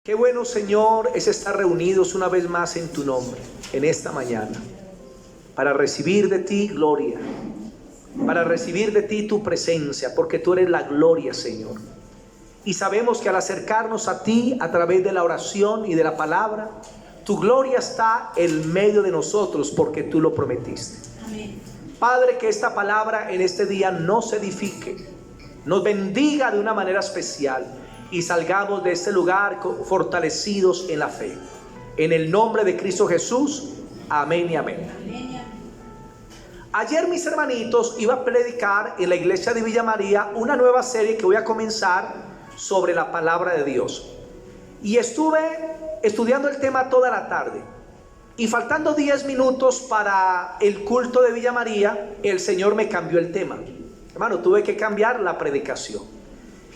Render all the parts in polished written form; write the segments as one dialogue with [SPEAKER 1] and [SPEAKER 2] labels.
[SPEAKER 1] Qué bueno, Señor, es estar reunidos una vez más en tu nombre, en esta mañana, para recibir de ti gloria, para recibir de ti tu presencia, porque tú eres la gloria, Señor. Y sabemos que al acercarnos a ti a través de la oración y de la palabra, tu gloria está en medio de nosotros, porque tú lo prometiste. Amén. Padre, que esta palabra en este día nos edifique, nos bendiga de una manera especial y salgamos de este lugar fortalecidos en la fe. En el nombre de Cristo Jesús, amén y amén. Ayer, mis hermanitos, iba a predicar en la iglesia de Villa María una nueva serie que voy a comenzar sobre la palabra de Dios. Y estuve estudiando el tema toda la tarde. Y faltando 10 minutos para el culto de Villa María, el Señor me cambió el tema. Hermano, tuve que cambiar la predicación.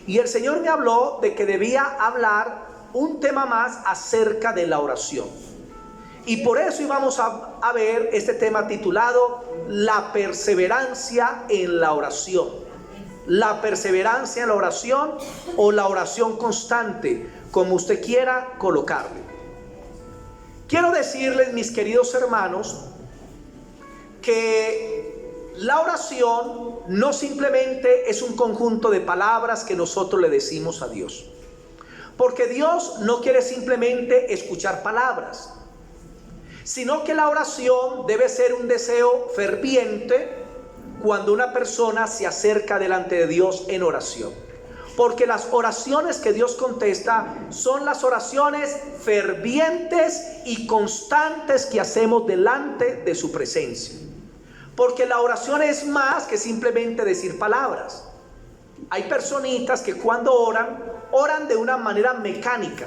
[SPEAKER 1] Y el Señor me habló de que debía hablar un tema más acerca de la oración. Y por eso íbamos a ver este tema titulado La perseverancia en la oración. La perseverancia en la oración o la oración constante, como usted quiera colocarle. Quiero decirles, mis queridos hermanos, que la oración no simplemente es un conjunto de palabras que nosotros le decimos a Dios. Porque Dios no quiere simplemente escuchar palabras, sino que la oración debe ser un deseo ferviente cuando una persona se acerca delante de Dios en oración. Porque las oraciones que Dios contesta son las oraciones fervientes y constantes que hacemos delante de su presencia. Porque la oración es más que simplemente decir palabras. Hay personitas que cuando oran de una manera mecánica,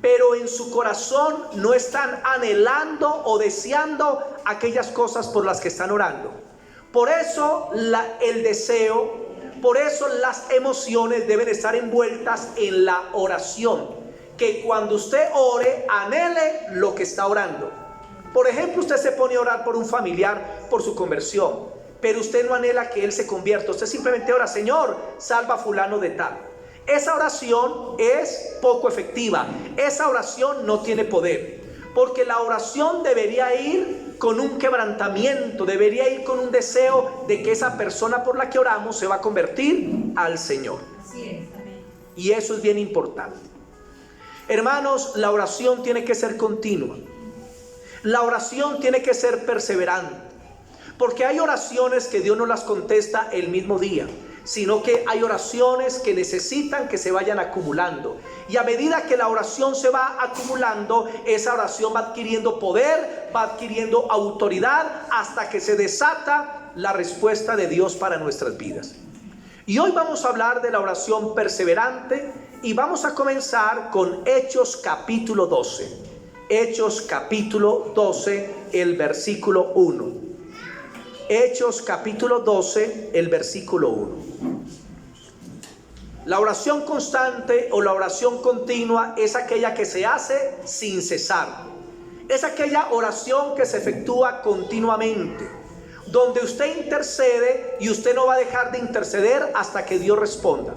[SPEAKER 1] pero en su corazón no están anhelando o deseando aquellas cosas por las que están orando. Por eso el deseo, por eso las emociones deben estar envueltas en la oración. Que cuando usted ore, anhele lo que está orando. Por ejemplo, usted se pone a orar por un familiar, por su conversión, pero usted no anhela que él se convierta. Usted simplemente ora: Señor, salva a fulano de tal. Esa oración es poco efectiva. Esa oración no tiene poder. Porque la oración debería ir con un quebrantamiento, debería ir con un deseo de que esa persona por la que oramos se va a convertir al Señor. Así es, amén. Y eso es bien importante. Hermanos, la oración tiene que ser continua. La oración tiene que ser perseverante, porque hay oraciones que Dios no las contesta el mismo día, sino que hay oraciones que necesitan que se vayan acumulando. Y a medida que la oración se va acumulando, esa oración va adquiriendo poder, va adquiriendo autoridad, hasta que se desata la respuesta de Dios para nuestras vidas. Y hoy vamos a hablar de la oración perseverante y vamos a comenzar con Hechos capítulo 12. Hechos capítulo 12, el versículo 1. Hechos capítulo 12, el versículo 1. La oración constante o la oración continua es aquella que se hace sin cesar. Es aquella oración que se efectúa continuamente, donde usted intercede y usted no va a dejar de interceder hasta que Dios responda.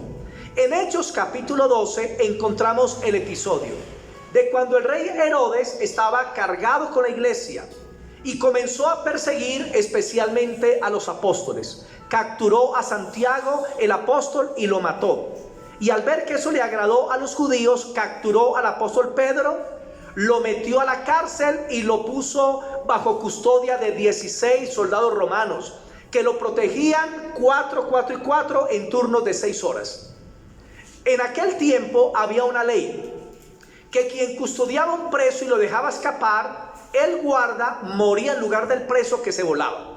[SPEAKER 1] En Hechos capítulo 12 encontramos el episodio de cuando el rey Herodes estaba cargado con la iglesia y comenzó a perseguir especialmente a los apóstoles. Capturó a Santiago, el apóstol, y lo mató. Y al ver que eso le agradó a los judíos, capturó al apóstol Pedro, lo metió a la cárcel y lo puso bajo custodia de 16 soldados romanos que lo protegían 4 y 4 en turnos de 6 horas. En aquel tiempo había una ley que quien custodiaba un preso y lo dejaba escapar, el guarda moría en lugar del preso que se volaba.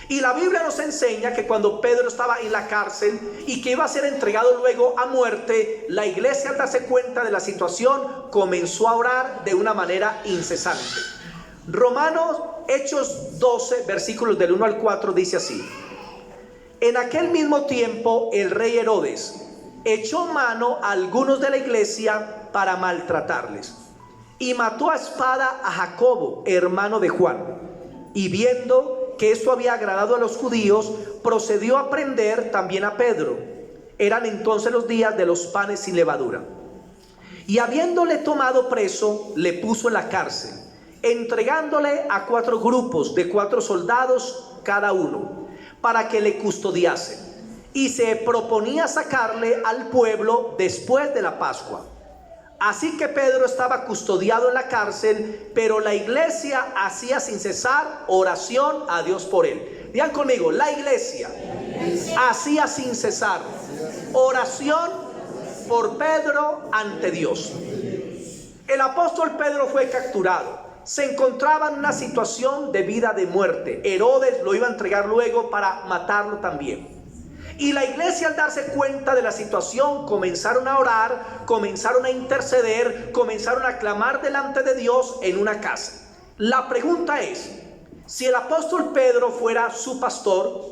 [SPEAKER 1] Y la Biblia nos enseña que cuando Pedro estaba en la cárcel y que iba a ser entregado luego a muerte, la iglesia, al darse cuenta de la situación, comenzó a orar de una manera incesante. Hechos 12, versículos del 1 al 4 dice así: En aquel mismo tiempo el rey Herodes echó mano a algunos de la iglesia para maltratarles, y mató a espada a Jacobo, hermano de Juan. Y viendo que esto había agradado a los judíos, procedió a prender también a Pedro. Eran entonces los días de los panes sin levadura. Y habiéndole tomado preso, le puso en la cárcel, entregándole a 4 grupos de 4 soldados cada uno, para que le custodiasen. Y se proponía sacarle al pueblo después de la Pascua. Así que Pedro estaba custodiado en la cárcel, pero la iglesia hacía sin cesar oración a Dios por él. Digan conmigo, la iglesia hacía sin cesar oración por Pedro ante Dios. El apóstol Pedro fue capturado. Se encontraba en una situación de vida de muerte. Herodes lo iba a entregar luego para matarlo también. Y la iglesia, al darse cuenta de la situación, comenzaron a orar, comenzaron a interceder, comenzaron a clamar delante de Dios en una casa. La pregunta es, si el apóstol Pedro fuera su pastor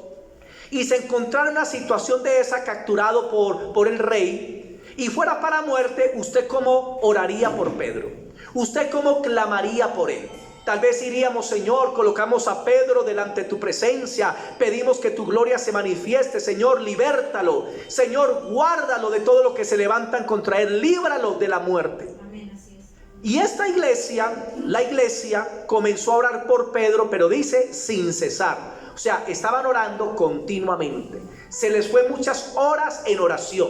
[SPEAKER 1] y se encontrara en una situación de esa, capturado por el rey, y fuera para muerte, ¿usted cómo oraría por Pedro? ¿Usted cómo clamaría por él? Tal vez iríamos, Señor, colocamos a Pedro delante de tu presencia, pedimos que tu gloria se manifieste, Señor, libértalo, Señor, guárdalo de todo lo que se levantan contra él, líbralo de la muerte. Y esta iglesia, la iglesia, comenzó a orar por Pedro, pero dice sin cesar. O sea, estaban orando continuamente. Se les fue muchas horas en oración.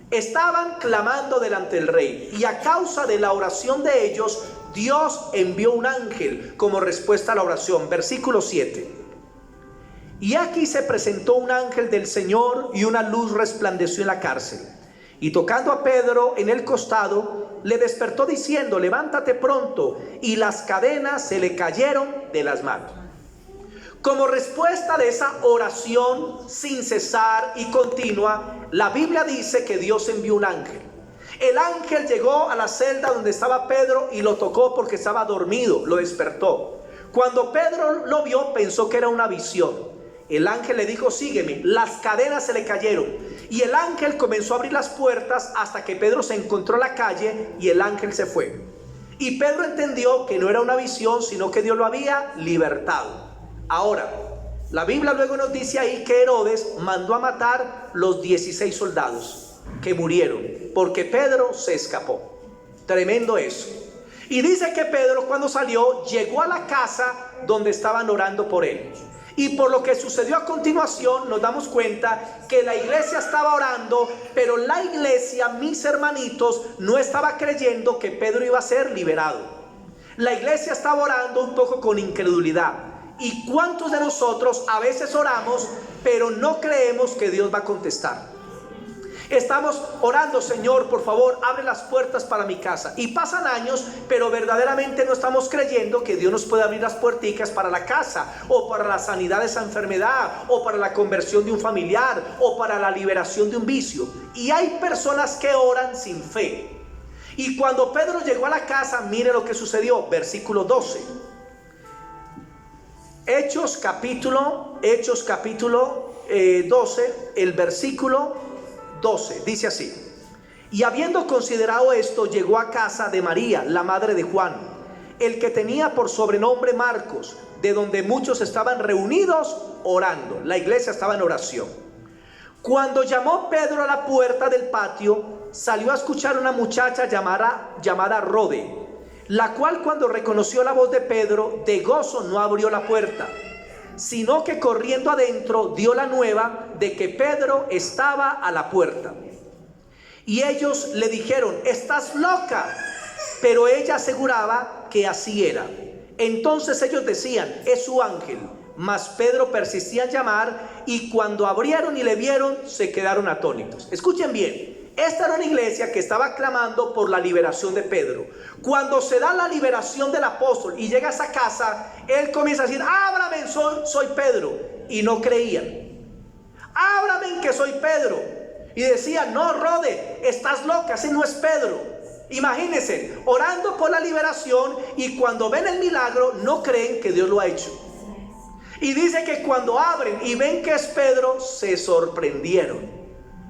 [SPEAKER 1] Estaban clamando delante del rey, y a causa de la oración de ellos, Dios envió un ángel como respuesta a la oración. Versículo 7. Y aquí se presentó un ángel del Señor, y una luz resplandeció en la cárcel. Y tocando a Pedro en el costado, le despertó diciendo, levántate pronto. Y las cadenas se le cayeron de las manos. Como respuesta de esa oración sin cesar y continua, la Biblia dice que Dios envió un ángel. El ángel llegó a la celda donde estaba Pedro y lo tocó porque estaba dormido, lo despertó. Cuando Pedro lo vio, pensó que era una visión. El ángel le dijo, sígueme. Las cadenas se le cayeron y el ángel comenzó a abrir las puertas hasta que Pedro se encontró en la calle y el ángel se fue. Y Pedro entendió que no era una visión, sino que Dios lo había libertado. Ahora, la Biblia luego nos dice ahí que Herodes mandó a matar los 16 soldados que murieron porque Pedro se escapó. Tremendo eso. Y dice que Pedro, cuando salió, llegó a la casa donde estaban orando por él. Y por lo que sucedió a continuación, nos damos cuenta que la iglesia estaba orando, pero la iglesia, mis hermanitos, no estaba creyendo que Pedro iba a ser liberado. La iglesia estaba orando un poco con incredulidad. ¿Y cuántos de nosotros a veces oramos, pero no creemos que Dios va a contestar? Estamos orando, Señor, por favor, abre las puertas para mi casa. Y pasan años, pero verdaderamente no estamos creyendo que Dios nos puede abrir las puerticas para la casa, o para la sanidad de esa enfermedad, o para la conversión de un familiar, o para la liberación de un vicio. Y hay personas que oran sin fe. Y cuando Pedro llegó a la casa, mire lo que sucedió, versículo 12. Hechos capítulo 12, el versículo 12, dice así. Y habiendo considerado esto, llegó a casa de María, la madre de Juan, el que tenía por sobrenombre Marcos, de donde muchos estaban reunidos orando. La iglesia estaba en oración. Cuando llamó Pedro a la puerta del patio, salió a escuchar una muchacha llamada Rode, la cual, cuando reconoció la voz de Pedro, de gozo no abrió la puerta, sino que corriendo adentro dio la nueva de que Pedro estaba a la puerta. Y ellos le dijeron, estás loca. Pero ella aseguraba que así era. Entonces ellos decían, es su ángel. Mas Pedro persistía en llamar, y cuando abrieron y le vieron, se quedaron atónitos. Escuchen bien. Esta era una iglesia que estaba clamando por la liberación de Pedro. Cuando se da la liberación del apóstol y llega a esa casa, él comienza a decir, ábrame, soy Pedro. Y no creían. Ábrame, que soy Pedro. Y decían, no, Rode, estás loca, ese no es Pedro. Imagínense, orando por la liberación, y cuando ven el milagro, no creen que Dios lo ha hecho. Y dice que cuando abren y ven que es Pedro, se sorprendieron.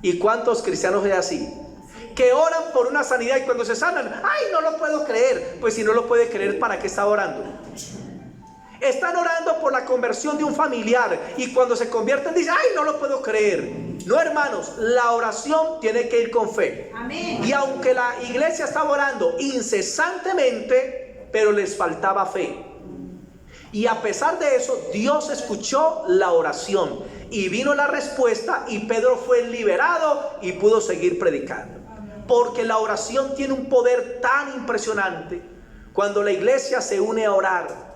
[SPEAKER 1] ¿Y cuántos cristianos es así? Que oran por una sanidad y cuando se sanan, ¡ay, no lo puedo creer! Pues si no lo puede creer, ¿para qué está orando? Están orando por la conversión de un familiar y cuando se convierten dicen, ay, no lo puedo creer. No, hermanos, la oración tiene que ir con fe.
[SPEAKER 2] Amén.
[SPEAKER 1] Y aunque la iglesia estaba orando incesantemente, pero les faltaba fe. Y a pesar de eso, Dios escuchó la oración y vino la respuesta y Pedro fue liberado y pudo seguir predicando. Porque la oración tiene un poder tan impresionante. Cuando la iglesia se une a orar,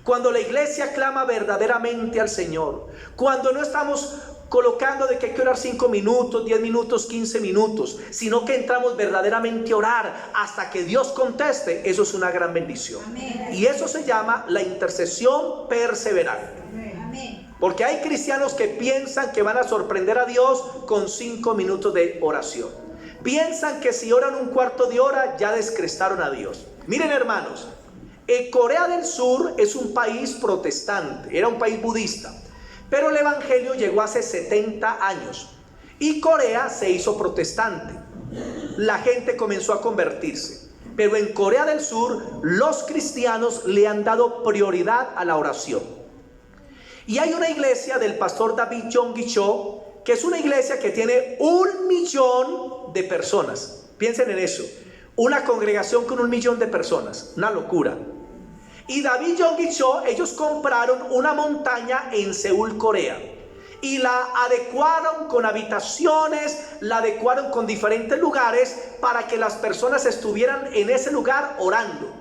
[SPEAKER 1] cuando la iglesia clama verdaderamente al Señor, cuando no estamos colocando de que hay que orar 5 minutos, 10 minutos, 15 minutos, sino que entramos verdaderamente a orar hasta que Dios conteste, eso es una gran bendición.
[SPEAKER 2] Amén.
[SPEAKER 1] Y eso se llama la intercesión perseverante.
[SPEAKER 2] Amén.
[SPEAKER 1] Porque hay cristianos que piensan que van a sorprender a Dios con 5 minutos de oración. Piensan que si oran un cuarto de hora ya descrestaron a Dios. Miren, hermanos, Corea del Sur es un país protestante, era un país budista, pero el evangelio llegó hace 70 años y Corea se hizo protestante. La gente comenzó a convertirse, pero en Corea del Sur los cristianos le han dado prioridad a la oración. Y hay una iglesia del pastor David Yonggi Cho, que es una iglesia que tiene 1 millón de personas. Piensen en eso, una congregación con 1 millón de personas, una locura. Y David Yonggi Cho, ellos compraron una montaña en Seúl, Corea, y la adecuaron con habitaciones, la adecuaron con diferentes lugares para que las personas estuvieran en ese lugar orando.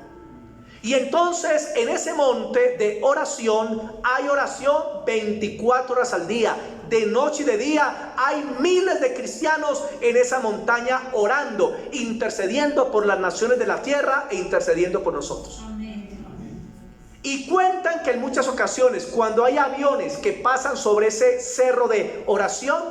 [SPEAKER 1] Y entonces en ese monte de oración hay oración 24 horas al día, de noche y de día. Hay miles de cristianos en esa montaña orando, intercediendo por las naciones de la tierra e intercediendo por nosotros. Y cuentan que en muchas ocasiones, cuando hay aviones que pasan sobre ese cerro de oración,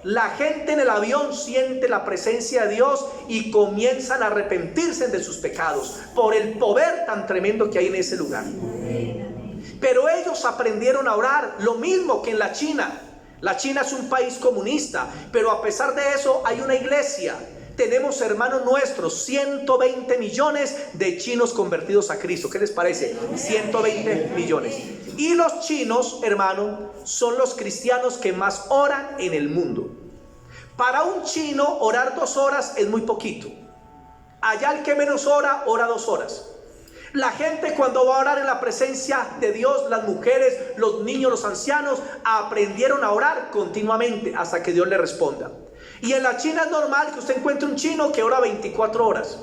[SPEAKER 1] la gente en el avión siente la presencia de Dios y comienzan a arrepentirse de sus pecados por el poder tan tremendo que hay en ese lugar. Pero ellos aprendieron a orar, lo mismo que en la China. La China es un país comunista, pero a pesar de eso hay una iglesia. Tenemos, hermanos nuestros, 120 millones de chinos convertidos a Cristo. ¿Qué les parece? 120 millones. Y los chinos, hermano, son los cristianos que más oran en el mundo. Para un chino, orar 2 horas es muy poquito. Allá el que menos ora, ora 2 horas. La gente cuando va a orar en la presencia de Dios, las mujeres, los niños, los ancianos, aprendieron a orar continuamente hasta que Dios le responda. Y en la China es normal que usted encuentre un chino que ora 24 horas.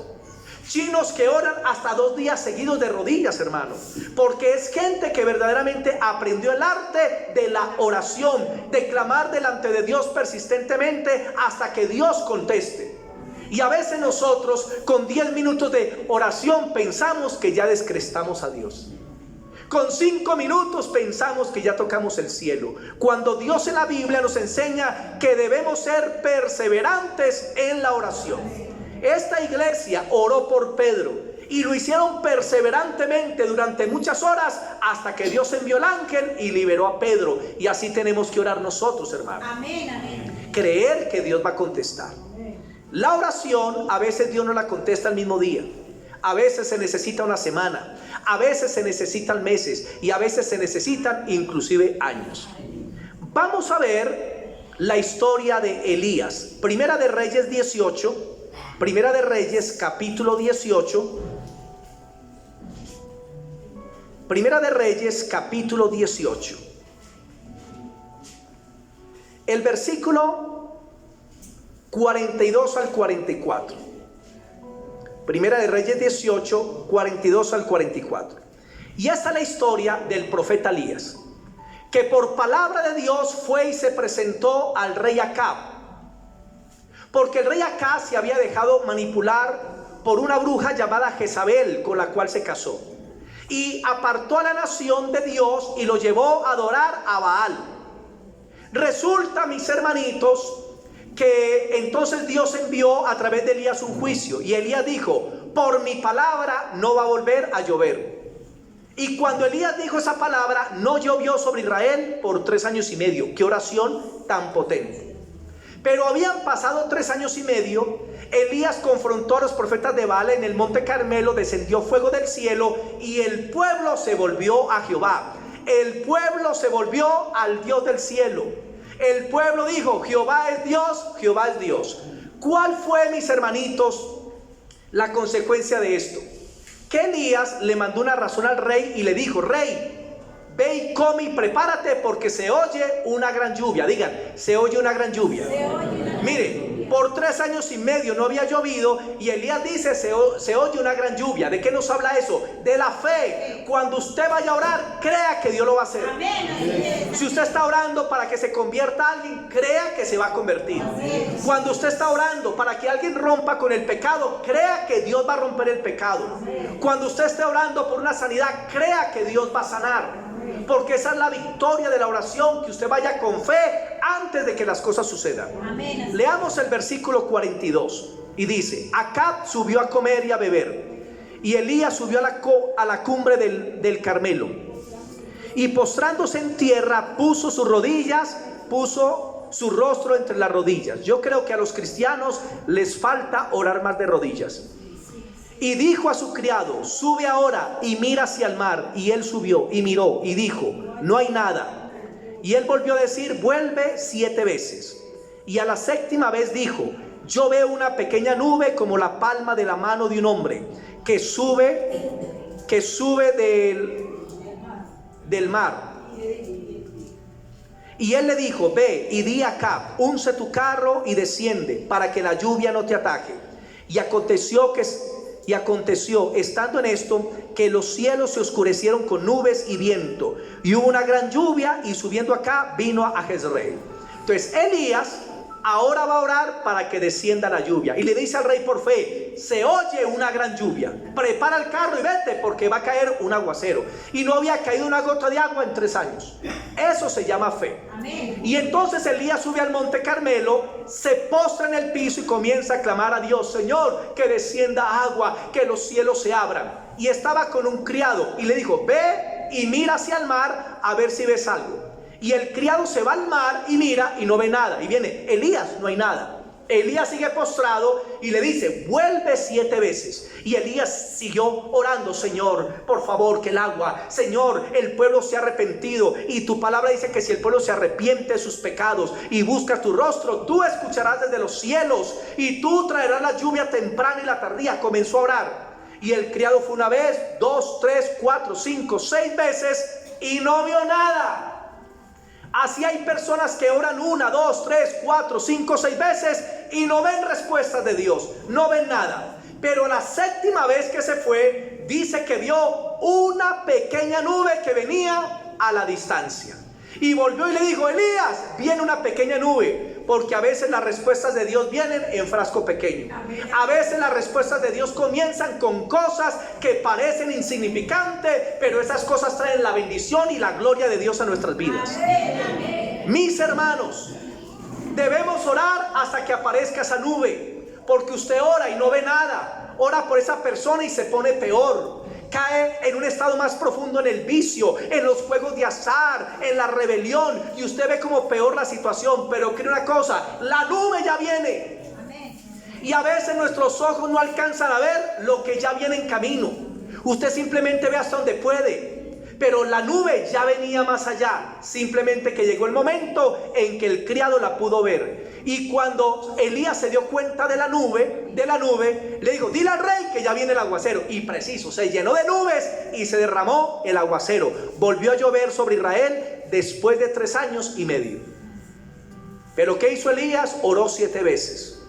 [SPEAKER 1] Chinos que oran hasta 2 días seguidos de rodillas, hermano. Porque es gente que verdaderamente aprendió el arte de la oración, de clamar delante de Dios persistentemente hasta que Dios conteste. Y a veces nosotros con 10 minutos de oración pensamos que ya descrestamos a Dios. Con 5 minutos pensamos que ya tocamos el cielo, cuando Dios en la Biblia nos enseña que debemos ser perseverantes en la oración. Esta iglesia oró por Pedro y lo hicieron perseverantemente durante muchas horas hasta que Dios envió el ángel y liberó a Pedro. Y así tenemos que orar nosotros, hermanos.
[SPEAKER 2] Amén, amén.
[SPEAKER 1] Creer que Dios va a contestar. La oración a veces Dios no la contesta el mismo día. A veces se necesita una semana, a veces se necesitan meses y a veces se necesitan inclusive años. Vamos a ver la historia de Elías. Primera de Reyes 18, Primera de Reyes capítulo 18. Primera de Reyes capítulo 18. El versículo 42 al 44. Primera de Reyes 18, 42 al 44. Y esta es la historia del profeta Elías, que por palabra de Dios fue y se presentó al rey Acab. Porque el rey Acab se había dejado manipular por una bruja llamada Jezabel, con la cual se casó. Y apartó a la nación de Dios y lo llevó a adorar a Baal. Resulta, mis hermanitos, que entonces Dios envió a través de Elías un juicio. Y Elías dijo: por mi palabra no va a volver a llover. Y cuando Elías dijo esa palabra, no llovió sobre Israel por 3 años y medio. Qué oración tan potente. Pero habían pasado 3 años y medio Elías confrontó a los profetas de Baal en el monte Carmelo, descendió fuego del cielo y el pueblo se volvió a Jehová. El pueblo se volvió al Dios del cielo. El pueblo dijo: Jehová es Dios, Jehová es Dios. ¿Cuál fue, mis hermanitos, la consecuencia de esto? Que Elías le mandó una razón al rey y le dijo: rey, ve y come y prepárate porque se oye una gran lluvia. Digan, se oye una gran lluvia. Mire, por 3 años y medio no había llovido y Elías dice: se oye una gran lluvia. ¿De qué nos habla eso? De la fe. Cuando usted vaya a orar, crea que Dios lo va a hacer. Si usted está orando para que se convierta alguien, crea que se va a convertir. Cuando usted está orando para que alguien rompa con el pecado, crea que Dios va a romper el pecado. Cuando usted esté orando por una sanidad, crea que Dios va a sanar. Porque esa es la victoria de la oración, que usted vaya con fe antes de que las cosas sucedan. Amén. Leamos el versículo 42 y dice: Acab subió a comer y a beber, y Elías subió a la cumbre del Carmelo, y postrándose en tierra puso sus rodillas, puso su rostro entre las rodillas. Yo creo que a los cristianos les falta orar más de rodillas. Y dijo a su criado: sube ahora y mira hacia el mar. Y él subió y miró y dijo: no hay nada. Y él volvió a decir: vuelve 7 veces. Y a la 7ª vez dijo: yo veo una pequeña nube como la palma de la mano de un hombre que sube del mar. Y él le dijo: ve y di a Acab: unce tu carro y desciende para que la lluvia no te ataje. Y aconteció, estando en esto, que los cielos se oscurecieron con nubes y viento, y hubo una gran lluvia, y subiendo acá vino a Jezreel. Entonces Elías ahora va a orar para que descienda la lluvia, y le dice al rey por fe: se oye una gran lluvia, prepara el carro y vete porque va a caer un aguacero. Y no había caído una gota de agua en 3 años. Eso se llama fe. Amén. Y entonces Elías sube al monte Carmelo, se postra en el piso y comienza a clamar a Dios: Señor, que descienda agua, que los cielos se abran. Y estaba con un criado y le dijo: ve y mira hacia el mar a ver si ves algo. Y el criado se va al mar y mira y no ve nada. Y viene Elías: no hay nada. Elías sigue postrado y le dice: vuelve 7 veces. Y Elías siguió orando: Señor, por favor, que el agua, Señor, el pueblo se ha arrepentido, y tu palabra dice que si el pueblo se arrepiente de sus pecados y busca tu rostro, tú escucharás desde los cielos y tú traerás la lluvia temprana y la tardía. Comenzó a orar. Y el criado fue 1 vez, 2, 3, 4, 5, 6 veces y no vio nada. Así hay personas que oran 1, 2, 3, 4, 5, 6 veces y no ven respuestas de Dios, no ven nada. Pero la 7ª vez que se fue, dice que vio una pequeña nube que venía a la distancia. Y volvió y le dijo: Elías, viene una pequeña nube. Porque a veces las respuestas de Dios vienen en frasco pequeño. A veces las respuestas de Dios comienzan con cosas que parecen insignificantes, pero esas cosas traen la bendición y la gloria de Dios a nuestras vidas. Mis hermanos, debemos orar hasta que aparezca esa nube. Porque usted ora y no ve nada. Ora por esa persona y se pone peor. Cae en un estado más profundo en el vicio, en los juegos de azar, en la rebelión, y usted ve como peor la situación. Pero cree una cosa: la nube ya viene. Amén. Y a veces nuestros ojos no alcanzan a ver lo que ya viene en camino. Usted simplemente ve hasta donde puede, pero la nube ya venía más allá. Simplemente que llegó el momento en que el criado la pudo ver. Y cuando Elías se dio cuenta de la nube, le dijo: dile al rey que ya viene el aguacero. Y preciso, se llenó de nubes y se derramó el aguacero. Volvió a llover sobre Israel después de 3 años y medio. Pero ¿qué hizo Elías? Oró 7 veces.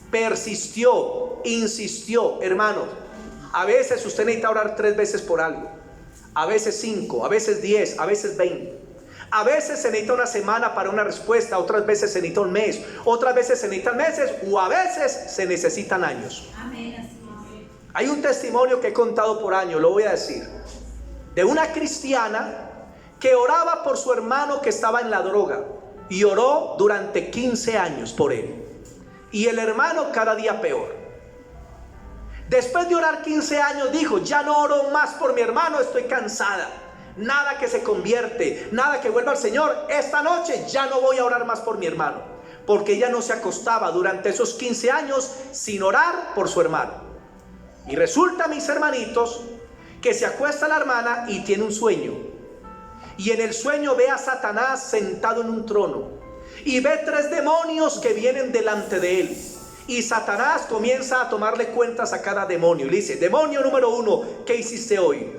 [SPEAKER 1] Persistió, insistió. Hermanos, a veces usted necesita orar 3 veces por algo. A veces 5, a veces 10, a veces 20. A veces se necesita una semana para una respuesta, otras veces se necesita un mes, otras veces se necesitan meses, o a veces se necesitan años. Hay un testimonio que he contado por años, lo voy a decir, de una cristiana que oraba por su hermano que estaba en la droga, y oró durante 15 años por él, y el hermano cada día peor. Después de orar 15 años dijo: ya no oro más por mi hermano, estoy cansada. Nada que se convierte, nada que vuelva al Señor. Esta noche ya no voy a orar más por mi hermano. porque ella no se acostaba durante esos 15 años sin orar por su hermano. Y resulta, mis hermanitos, que se acuesta la hermana y tiene un sueño. Y en el sueño ve a Satanás sentado en un trono. Y ve 3 demonios que vienen delante de él. Y Satanás comienza a tomarle cuentas a cada demonio. Y le dice: demonio número 1, ¿qué hiciste hoy?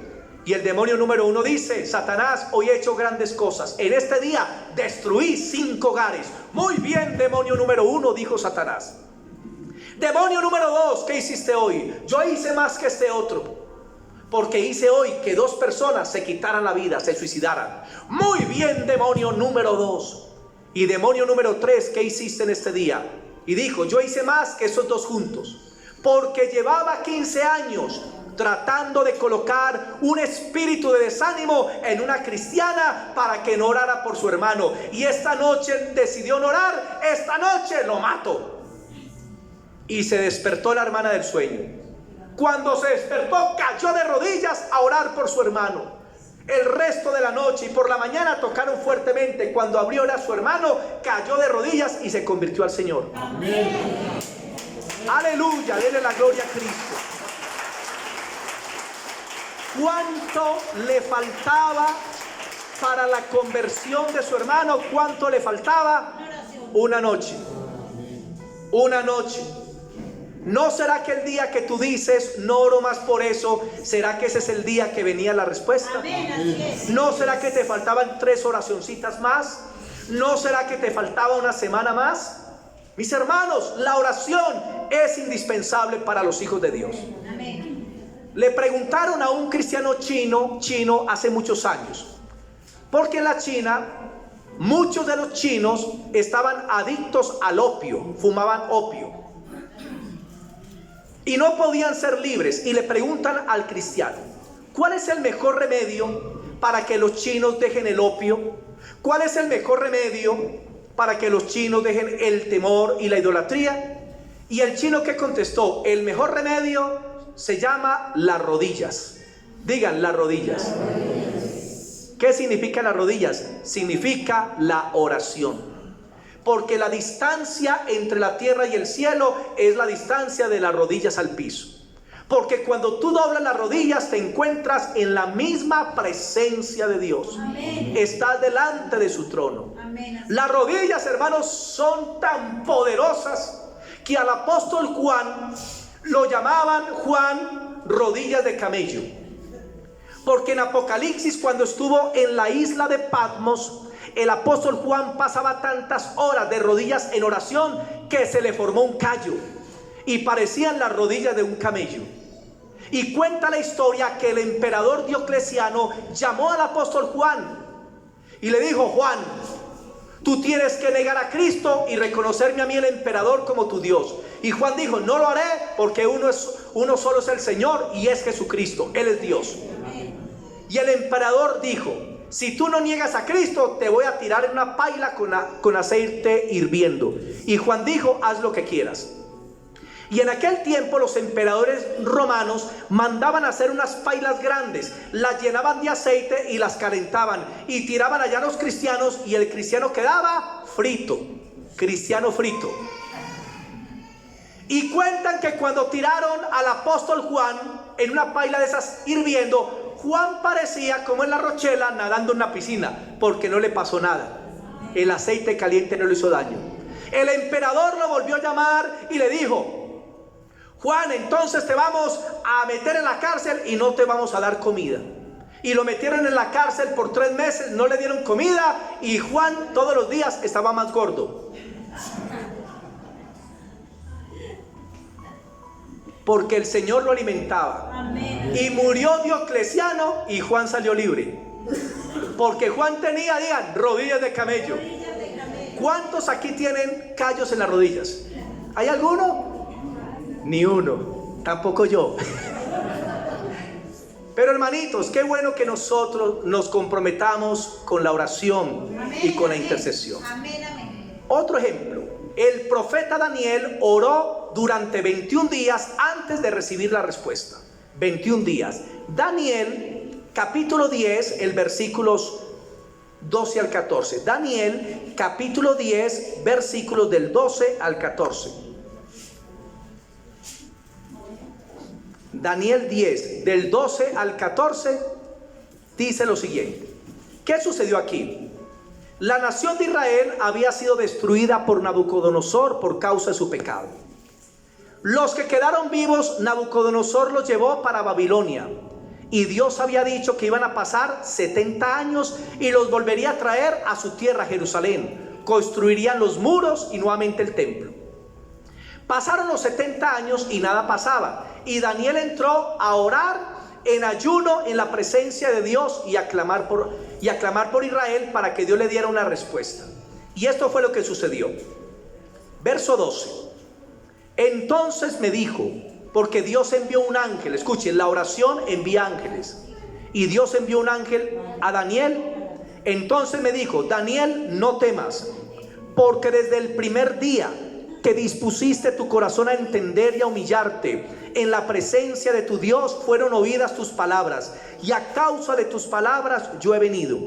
[SPEAKER 1] Y el demonio número 1 dice: Satanás, hoy he hecho grandes cosas. En este día destruí 5 hogares. Muy bien, demonio número 1, dijo Satanás. Demonio número 2, ¿qué hiciste hoy? Yo hice más que este otro, porque hice hoy que 2 personas se quitaran la vida, se suicidaran. Muy bien, demonio número 2. Y demonio número 3, ¿qué hiciste en este día? Y dijo: yo hice más que esos 2 juntos, porque llevaba 15 años tratando de colocar un espíritu de desánimo en una cristiana para que no orara por su hermano. Y esta noche decidió no orar. Esta noche lo mato. Y se despertó la hermana del sueño. Cuando se despertó, cayó de rodillas a orar por su hermano. El resto de la noche y por la mañana tocaron fuertemente. Cuando abrió a su hermano, cayó de rodillas y se convirtió al Señor. Amén. Aleluya, denle la gloria a Cristo. ¿Cuánto le faltaba para la conversión de su hermano? ¿Cuánto le faltaba? Una noche. Una noche. ¿No será que el día que tú dices no oro más por eso, será que ese es el día que venía la respuesta? ¿No será que te faltaban 3 oracioncitas más? ¿No será que te faltaba una semana más? Mis hermanos, la oración es indispensable para los hijos de Dios. Le preguntaron a un cristiano chino hace muchos años, porque en la China muchos de los chinos estaban adictos al opio, fumaban opio y no podían ser libres. Y le preguntan al cristiano: ¿cuál es el mejor remedio para que los chinos dejen el opio? ¿Cuál es el mejor remedio para que los chinos dejen el temor y la idolatría? Y el chino, ¿qué contestó? El mejor remedio se llama las rodillas. Digan: las rodillas. ¿Qué significa las rodillas? Significa la oración. Porque la distancia entre la tierra y el cielo es la distancia de las rodillas al piso. Porque cuando tú doblas las rodillas te encuentras en la misma presencia de Dios. Amén. Estás delante de su trono. Amén. Las rodillas, hermanos, son tan poderosas que al apóstol Juan lo llamaban Juan rodillas de camello. Porque en Apocalipsis, cuando estuvo en la isla de Patmos, el apóstol Juan pasaba tantas horas de rodillas en oración que se le formó un callo y parecían las rodillas de un camello. Y cuenta la historia que el emperador Diocleciano llamó al apóstol Juan y le dijo: Juan, tú tienes que negar a Cristo y reconocerme a mí, el emperador, como tu Dios. Y Juan dijo: no lo haré, porque uno solo es el Señor, y es Jesucristo, Él es Dios. Y el emperador dijo: si tú no niegas a Cristo, te voy a tirar en una paila con aceite hirviendo. Y Juan dijo: haz lo que quieras. Y en aquel tiempo los emperadores romanos mandaban a hacer unas pailas grandes, las llenaban de aceite y las calentaban y tiraban allá a los cristianos, y el cristiano quedaba frito, cristiano frito. Y cuentan que cuando tiraron al apóstol Juan en una paila de esas hirviendo, Juan parecía como en la Rochela nadando en una piscina, porque no le pasó nada. El aceite caliente no le hizo daño. El emperador lo volvió a llamar y le dijo: Juan, entonces te vamos a meter en la cárcel y no te vamos a dar comida. Y lo metieron en la cárcel por 3 meses, no le dieron comida, y Juan todos los días estaba más gordo. Porque el Señor lo alimentaba. Amén. Y murió Diocleciano y Juan salió libre. Porque Juan tenía, digan, rodillas de camello. ¿Cuántos aquí tienen callos en las rodillas? ¿Hay alguno? Ni uno. Tampoco yo. Pero hermanitos, qué bueno que nosotros nos comprometamos con la oración. Amén, y con la intercesión. Amén, amén. Otro ejemplo. El profeta Daniel oró durante 21 días antes de recibir la respuesta. 21 días. Daniel, capítulo 10, el versículos 12 al 14. Daniel capítulo 10, versículos del 12 al 14. Daniel 10, del 12 al 14, dice lo siguiente. ¿Qué sucedió aquí? La nación de Israel había sido destruida por Nabucodonosor por causa de su pecado. Los que quedaron vivos, Nabucodonosor los llevó para Babilonia. Y Dios había dicho que iban a pasar 70 años y los volvería a traer a su tierra, Jerusalén. Construirían los muros y nuevamente el templo. Pasaron los 70 años y nada pasaba. Y Daniel entró a orar en ayuno en la presencia de Dios y a clamar por Israel para que Dios le diera una respuesta. Y esto fue lo que sucedió. Verso 12. Entonces me dijo, porque Dios envió un ángel, escuchen, la oración envía ángeles. Y Dios envió un ángel a Daniel. Entonces me dijo, Daniel, no temas, porque desde el primer día que dispusiste tu corazón a entender y a humillarte en la presencia de tu Dios, fueron oídas tus palabras, y a causa de tus palabras yo he venido.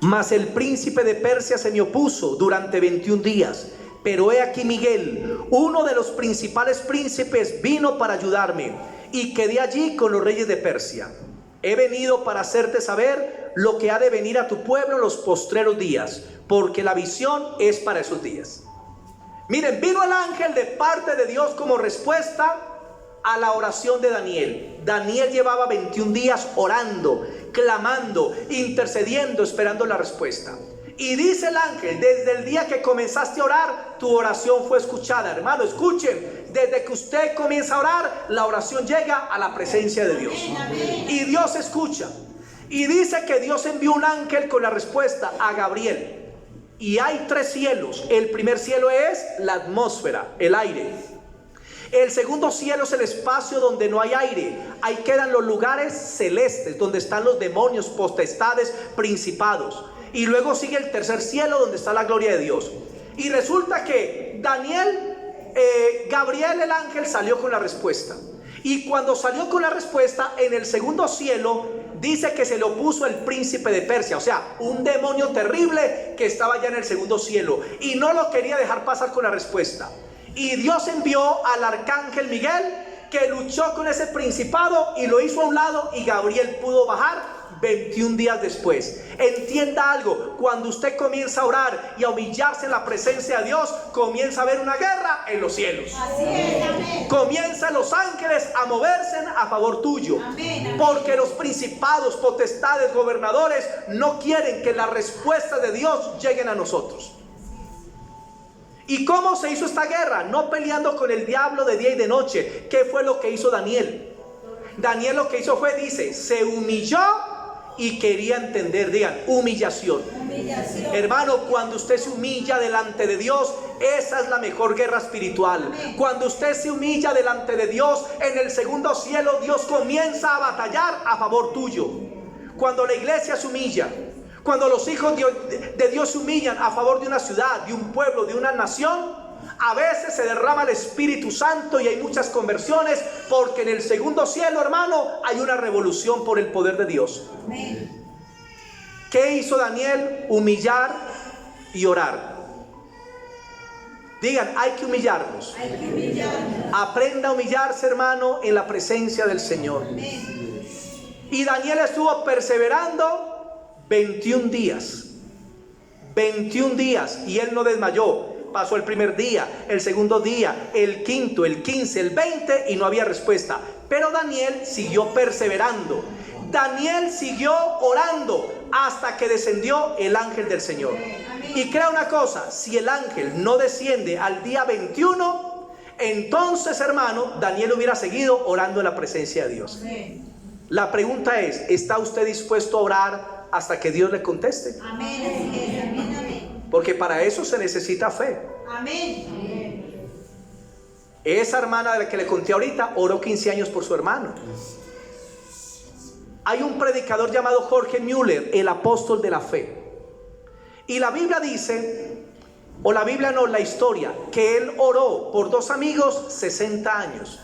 [SPEAKER 1] Mas el príncipe de Persia se me opuso durante 21 días. Pero he aquí Miguel, uno de los principales príncipes, vino para ayudarme, y quedé allí con los reyes de Persia. He venido para hacerte saber lo que ha de venir a tu pueblo en los postreros días, porque la visión es para esos días. Miren, vino el ángel de parte de Dios como respuesta a la oración de Daniel. Daniel llevaba 21 días orando, clamando, intercediendo, esperando la respuesta. Y dice el ángel, desde el día que comenzaste a orar, tu oración fue escuchada. Hermano, escuchen, desde que usted comienza a orar, la oración llega a la presencia de Dios. Y Dios escucha. Y dice que Dios envió un ángel con la respuesta a Gabriel. Y hay 3 cielos. El primer cielo es la atmósfera, el aire. El segundo cielo es el espacio donde no hay aire. Ahí quedan los lugares celestes, donde están los demonios, potestades, principados. Y luego sigue el tercer cielo, donde está la gloria de Dios. Y resulta que Gabriel el ángel salió con la respuesta. Y cuando salió con la respuesta, en el segundo cielo dice que se le opuso el príncipe de Persia. O sea, un demonio terrible que estaba ya en el segundo cielo. Y no lo quería dejar pasar con la respuesta. Y Dios envió al arcángel Miguel, que luchó con ese principado y lo hizo a un lado, y Gabriel pudo bajar 21 días después. Entienda algo, cuando usted comienza a orar y a humillarse en la presencia de Dios, comienza a haber una guerra en los cielos.
[SPEAKER 2] Así es, amén.
[SPEAKER 1] Comienzan los ángeles a moverse a favor tuyo.
[SPEAKER 2] Amén, amén.
[SPEAKER 1] Porque los principados, potestades, gobernadores no quieren que las respuestas de Dios lleguen a nosotros. ¿Y cómo se hizo esta guerra? No peleando con el diablo de día y de noche. ¿Qué fue lo que hizo Daniel? Daniel lo que hizo fue, dice, se humilló y quería entender. Digan, humillación. Hermano, cuando usted se humilla delante de Dios, esa es la mejor guerra espiritual. Cuando usted se humilla delante de Dios, en el segundo cielo Dios comienza a batallar a favor tuyo. Cuando la iglesia se humilla, cuando los hijos de Dios se humillan a favor de una ciudad, de un pueblo, de una nación, a veces se derrama el Espíritu Santo y hay muchas conversiones, porque en el segundo cielo, hermano, hay una revolución por el poder de Dios.
[SPEAKER 2] Amén.
[SPEAKER 1] ¿Qué hizo Daniel? Humillar y orar. Digan, hay que humillarnos.
[SPEAKER 2] Hay que humillarnos.
[SPEAKER 1] Aprenda a humillarse, hermano, en la presencia del Señor.
[SPEAKER 2] Amén.
[SPEAKER 1] Y Daniel estuvo perseverando 21 días. 21 días y él no desmayó. Pasó el primer día, el segundo día, el quinto, el 15, el 20 y no había respuesta. Pero Daniel siguió perseverando. Daniel siguió orando hasta que descendió el ángel del Señor. Y crea una cosa, si el ángel no desciende al día 21, entonces, hermano, Daniel hubiera seguido orando en la presencia de Dios. La pregunta es, ¿está usted dispuesto a orar hasta que Dios le conteste?
[SPEAKER 2] Amén. Amén. Amén.
[SPEAKER 1] Porque para eso se necesita fe.
[SPEAKER 2] Amén.
[SPEAKER 1] Esa hermana de la que le conté ahorita oró 15 años por su hermano. Hay un predicador llamado Jorge Müller, el apóstol de la fe. Y la Biblia dice, o la Biblia no, la historia, que él oró por 2 amigos 60 años.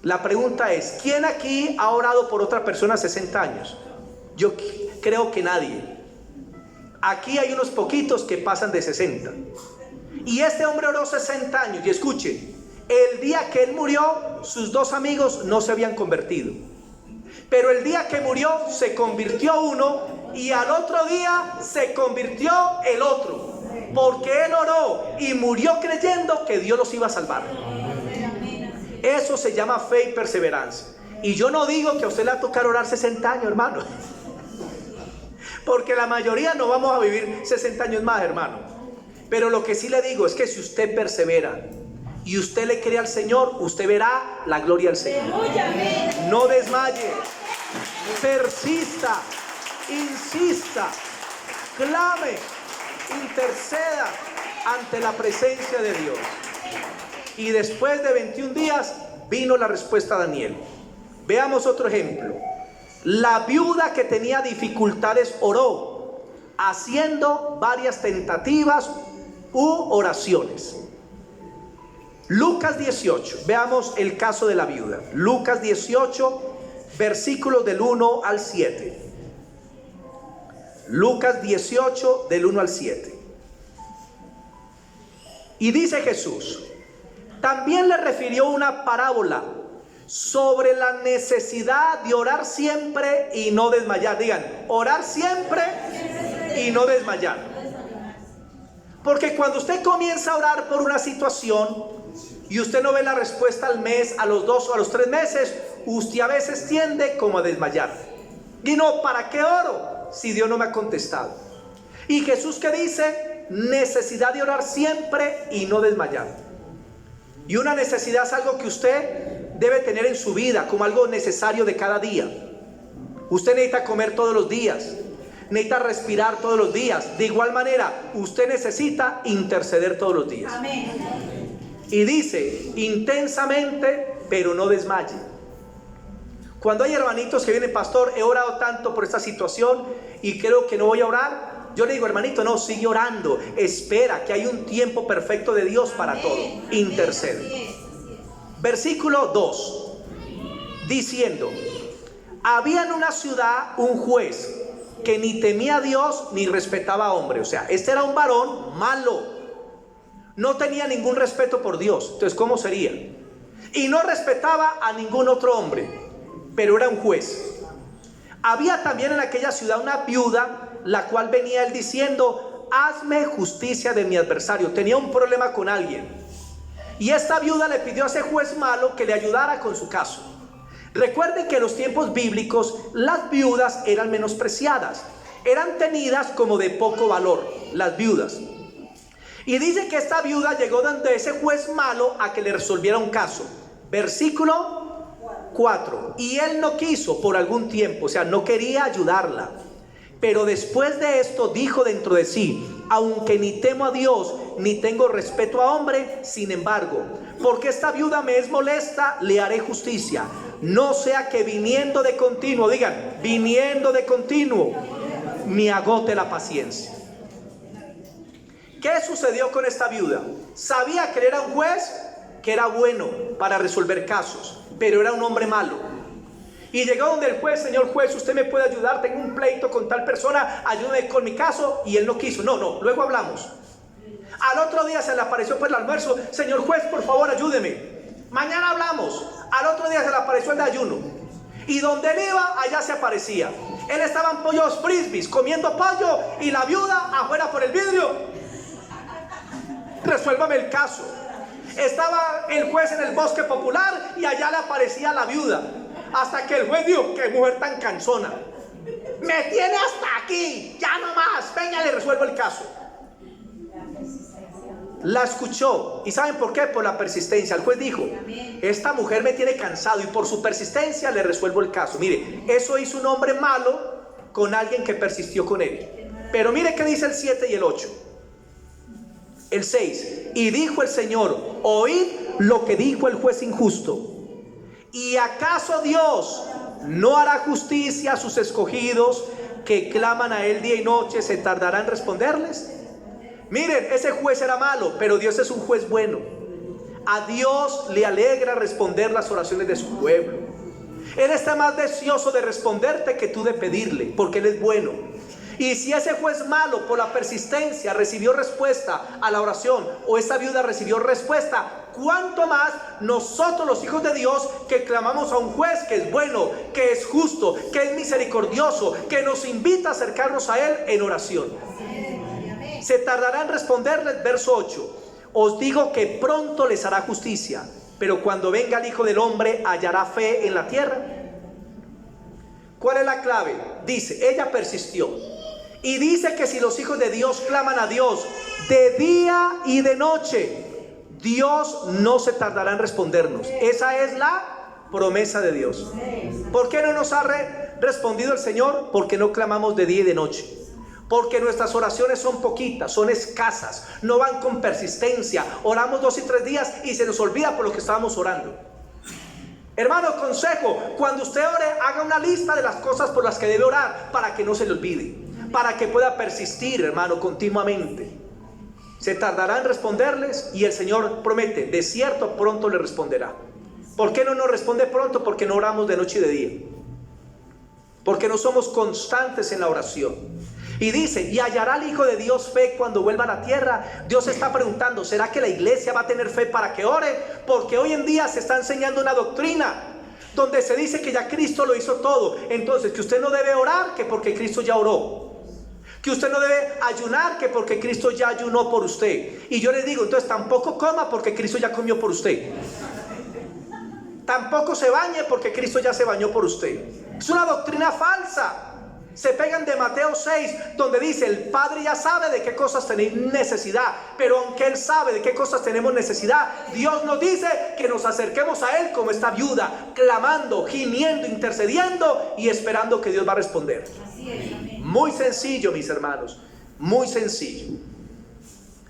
[SPEAKER 1] La pregunta es, ¿quién aquí ha orado por otra persona 60 años? Yo creo que nadie. Aquí hay unos poquitos que pasan de 60. Y este hombre oró 60 años. Y escuche, el día que él murió, sus 2 amigos no se habían convertido. Pero el día que murió, se convirtió uno, y al otro día se convirtió el otro. Porque él oró y murió creyendo que Dios los iba a salvar. Eso se llama fe y perseverancia. Y yo no digo que a usted le va a tocar orar 60 años, hermano. Porque la mayoría no vamos a vivir 60 años más, hermano. Pero lo que sí le digo es que si usted persevera y usted le cree al Señor, usted verá la gloria del Señor. No desmaye, persista, insista, clame, interceda ante la presencia de Dios. Y después de 21 días vino la respuesta a Daniel. Veamos otro ejemplo. La viuda que tenía dificultades oró, haciendo varias tentativas u oraciones. Lucas 18, veamos el caso de la viuda. Lucas 18, versículos del 1 al 7. Lucas 18, del 1 al 7. Y dice Jesús: también le refirió una parábola sobre la necesidad de orar siempre y no desmayar. Digan, orar siempre y no desmayar. Porque cuando usted comienza a orar por una situación y usted no ve la respuesta al mes, a los 2 o a los 3 meses, usted a veces tiende como a desmayar. Y no, ¿para qué oro si Dios no me ha contestado? Y Jesús, ¿qué dice? Necesidad de orar siempre y no desmayar. Y una necesidad es algo que usted debe tener en su vida como algo necesario de cada día. Usted necesita comer todos los días, necesita respirar todos los días. De igual manera, usted necesita interceder todos los días.
[SPEAKER 2] Amén.
[SPEAKER 1] Y dice, intensamente, pero no desmaye. Cuando hay hermanitos que vienen, pastor, he orado tanto por esta situación y creo que no voy a orar, yo le digo, hermanito, no, sigue orando, espera que hay un tiempo perfecto de Dios para todo. Intercede. Versículo 2, diciendo: había en una ciudad un juez que ni temía a Dios ni respetaba a hombre. O sea, este era un varón malo, no tenía ningún respeto por Dios. Entonces, ¿cómo sería? Y no respetaba a ningún otro hombre, pero era un juez. Había también en aquella ciudad una viuda, la cual venía él diciendo: hazme justicia de mi adversario. Tenía un problema con alguien, y esta viuda le pidió a ese juez malo que le ayudara con su caso. Recuerden que en los tiempos bíblicos las viudas eran menospreciadas, eran tenidas como de poco valor, las viudas. Y dice que esta viuda llegó donde ese juez malo a que le resolviera un caso. Versículo 4. Y él no quiso por algún tiempo, o sea, no quería ayudarla. Pero después de esto dijo dentro de sí: aunque ni temo a Dios ni tengo respeto a hombre, sin embargo, porque esta viuda me es molesta, le haré justicia, no sea que viniendo de continuo, digan, viniendo de continuo, me agote la paciencia. ¿Qué sucedió con esta viuda? Sabía que era un juez que era bueno para resolver casos, pero era un hombre malo. Y llegó donde el juez: señor juez, usted me puede ayudar, tengo un pleito con tal persona, ayúdeme con mi caso. Y él no quiso. No, luego hablamos. Al otro día se le apareció por el almuerzo: señor juez, por favor, ayúdeme, mañana hablamos. Al otro día se le apareció el de ayuno, y donde él iba, allá se aparecía. Él estaba en pollos frisbees, comiendo pollo, y la viuda afuera por el vidrio: resuélvame el caso. Estaba el juez en el bosque popular, y allá le aparecía la viuda. Hasta que el juez dijo: qué mujer tan cansona, me tiene hasta aquí, ya no más, venga, le resuelvo el caso. La escuchó. ¿Y saben por qué? Por la persistencia. El juez dijo: esta mujer me tiene cansado, y por su persistencia le resuelvo el caso. Mire, eso hizo un hombre malo con alguien que persistió con él. Pero mire qué dice el 7 y el 8. El 6. Y dijo el Señor: oíd lo que dijo el juez injusto. ¿Y acaso Dios no hará justicia a sus escogidos que claman a él día y noche? ¿Se tardará en responderles? Miren, ese juez era malo, pero Dios es un juez bueno. A Dios le alegra responder las oraciones de su pueblo. Él está más deseoso de responderte que tú de pedirle, porque Él es bueno. Y si ese juez malo por la persistencia recibió respuesta a la oración, o esa viuda recibió respuesta, ¿cuánto más nosotros los hijos de Dios que clamamos a un juez que es bueno, que es justo, que es misericordioso, que nos invita a acercarnos a Él en oración? Se tardará en responderles, verso 8. Os digo que pronto les hará justicia, pero cuando venga el Hijo del Hombre, ¿hallará fe en la tierra? ¿Cuál es la clave? Dice, ella persistió. Y dice que si los hijos de Dios claman a Dios de día y de noche, Dios no se tardará en respondernos. Esa es la promesa de Dios. ¿Por qué no nos ha respondido el Señor? Porque no clamamos de día y de noche. Porque nuestras oraciones son poquitas, son escasas, no van con persistencia. Oramos 2 y 3 días y se nos olvida por lo que estábamos orando. Hermano, consejo, cuando usted ore, haga una lista de las cosas por las que debe orar para que no se le olvide, para que pueda persistir, hermano, continuamente. Se tardará en responderles y el Señor promete, de cierto pronto le responderá. ¿Por qué no nos responde pronto? Porque no oramos de noche y de día, porque no somos constantes en la oración. Y dice, y hallará el Hijo de Dios fe cuando vuelva a la tierra. Dios está preguntando, ¿será que la iglesia va a tener fe para que ore? Porque hoy en día se está enseñando una doctrina donde se dice que ya Cristo lo hizo todo. Entonces, que usted no debe orar, que porque Cristo ya oró. Que usted no debe ayunar, que porque Cristo ya ayunó por usted. Y yo les digo, entonces tampoco coma porque Cristo ya comió por usted. Tampoco se bañe porque Cristo ya se bañó por usted. Es una doctrina falsa. Se pegan de Mateo 6, donde dice, el Padre ya sabe de qué cosas tenéis necesidad, pero aunque Él sabe de qué cosas tenemos necesidad, Dios nos dice que nos acerquemos a Él como esta viuda, clamando, gimiendo, intercediendo y esperando que Dios va a responder.
[SPEAKER 2] Así es, amén.
[SPEAKER 1] Muy sencillo, mis hermanos, muy sencillo.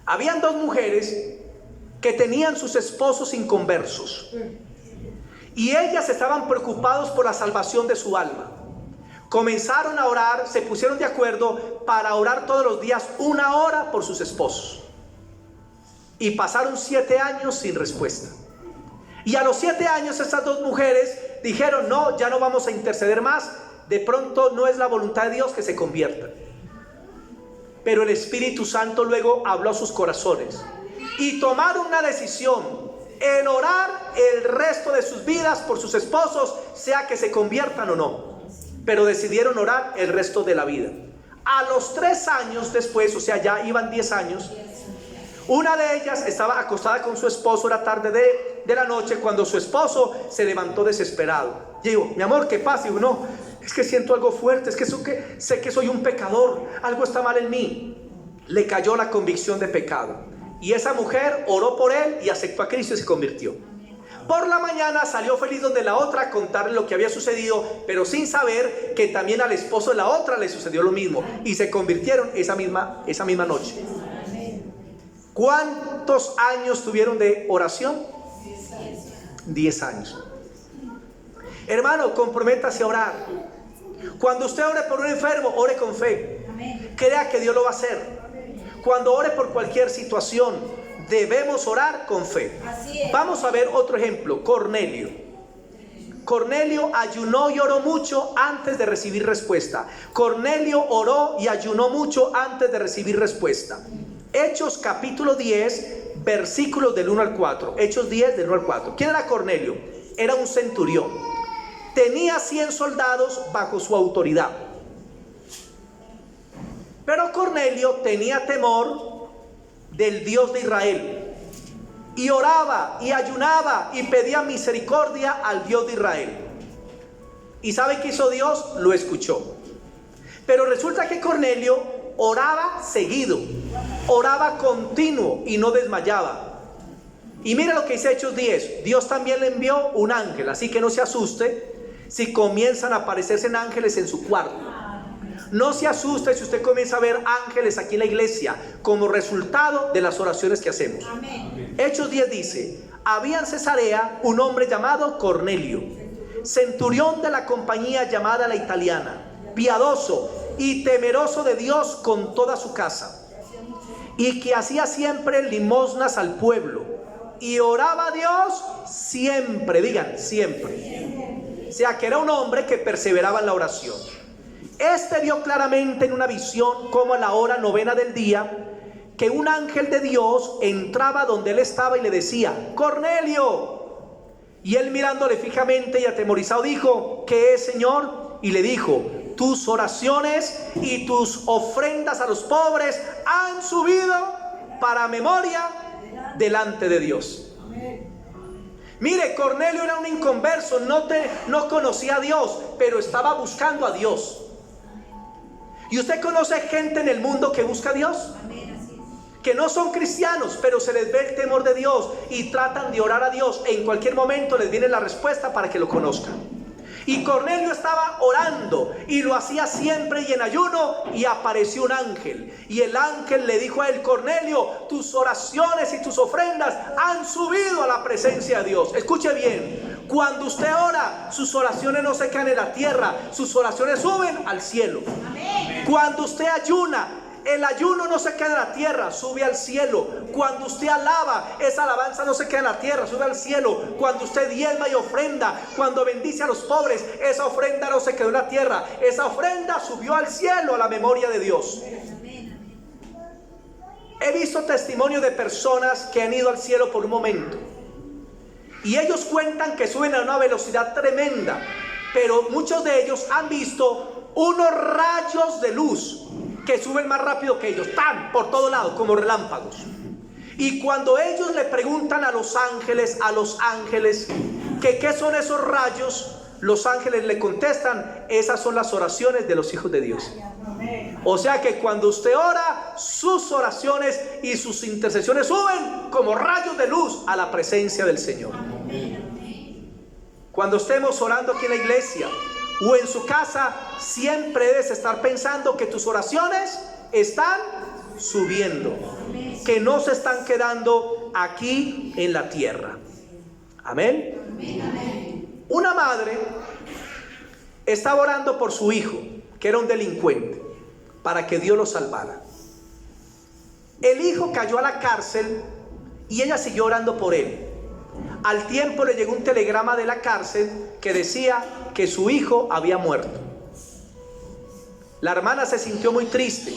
[SPEAKER 1] Habían 2 mujeres que tenían sus esposos inconversos y ellas estaban preocupadas por la salvación de su alma. Comenzaron a orar, se pusieron de acuerdo para orar todos los días 1 hora por sus esposos. Y pasaron 7 años sin respuesta. Y a los 7 años estas 2 mujeres dijeron, no, ya no vamos a interceder más. De pronto no es la voluntad de Dios que se conviertan. Pero el Espíritu Santo luego habló a sus corazones. Y tomaron una decisión en orar el resto de sus vidas por sus esposos, sea que se conviertan o no. Pero decidieron orar el resto de la vida. A los 3 años después, o sea, ya iban 10 años, una de ellas estaba acostada con su esposo, era tarde de la noche, cuando su esposo se levantó desesperado. Y digo, mi amor, ¿qué pasa? Y digo, no, es que siento algo fuerte, es que sé que soy un pecador, algo está mal en mí. Le cayó la convicción de pecado. Y esa mujer oró por él y aceptó a Cristo y se convirtió. Por la mañana salió feliz donde la otra a contarle lo que había sucedido, pero sin saber que también al esposo de la otra le sucedió lo mismo. Y se convirtieron esa misma noche. ¿Cuántos años tuvieron de oración? 10 años. Hermano, comprométase a orar. Cuando usted ore por un enfermo, ore con fe. Crea que Dios lo va a hacer. Cuando ore por cualquier situación, debemos orar con fe. Vamos a ver otro ejemplo, Cornelio. Cornelio ayunó y oró mucho antes de recibir respuesta. Cornelio oró y ayunó mucho antes de recibir respuesta. Hechos capítulo 10, versículos del 1 al 4. Hechos 10 del 1 al 4. ¿Quién era Cornelio? Era un centurión. Tenía 100 soldados bajo su autoridad. Pero Cornelio tenía temor del Dios de Israel y oraba y ayunaba y pedía misericordia al Dios de Israel. ¿Y sabe qué hizo Dios? Lo escuchó. Pero resulta que Cornelio oraba seguido, oraba continuo y no desmayaba. Y mira lo que dice Hechos 10. Dios también le envió un ángel, así que no se asuste si comienzan a aparecerse ángeles en su cuarto. No se asuste si usted comienza a ver ángeles aquí en la iglesia como resultado de las oraciones que hacemos. Amén. Hechos 10 dice, había en Cesarea un hombre llamado Cornelio, centurión de la compañía llamada la Italiana, piadoso y temeroso de Dios con toda su casa, y que hacía siempre limosnas al pueblo y oraba a Dios siempre, digan siempre. O sea que era un hombre que perseveraba en la oración. Este vio claramente en una visión, como a la hora novena del día, que un ángel de Dios entraba donde él estaba y le decía: Cornelio. Y él, mirándole fijamente y atemorizado, dijo: ¿qué es, Señor? Y le dijo: tus oraciones y tus ofrendas a los pobres han subido para memoria delante de Dios. Mire, Cornelio era un inconverso, no conocía a Dios, pero estaba buscando a Dios. ¿Y usted conoce gente en el mundo que busca a Dios? Que no son cristianos, pero se les ve el temor de Dios y tratan de orar a Dios. En cualquier momento les viene la respuesta para que lo conozcan. Y Cornelio estaba orando y lo hacía siempre y en ayuno, y apareció un ángel. Y el ángel le dijo a él: Cornelio, tus oraciones y tus ofrendas han subido a la presencia de Dios. Escuche bien, cuando usted ora, sus oraciones no se quedan en la tierra, sus oraciones suben al cielo. Amén. Cuando usted ayuna, el ayuno no se queda en la tierra, sube al cielo. Cuando usted alaba, esa alabanza no se queda en la tierra, sube al cielo. Cuando usted diezma y ofrenda, cuando bendice a los pobres, esa ofrenda no se quedó en la tierra, esa ofrenda subió al cielo, a la memoria de Dios. He visto testimonio de personas que han ido al cielo por un momento, y ellos cuentan que suben a una velocidad tremenda, pero muchos de ellos han visto unos rayos de luz que suben más rápido que ellos, ¡tan!, por todo lado, como relámpagos. Y cuando ellos le preguntan a los ángeles, que qué son esos rayos, los ángeles le contestan: esas son las oraciones de los hijos de Dios. O sea que cuando usted ora, sus oraciones y sus intercesiones suben como rayos de luz a la presencia del Señor. Cuando estemos orando aquí en la iglesia o en su casa, siempre debes estar pensando que tus oraciones están subiendo, que no se están quedando aquí en la tierra. Amén. Una madre estaba orando por su hijo, que era un delincuente, para que Dios lo salvara. El hijo cayó a la cárcel y ella siguió orando por él. Al tiempo le llegó un telegrama de la cárcel que decía que su hijo había muerto. La hermana se sintió muy triste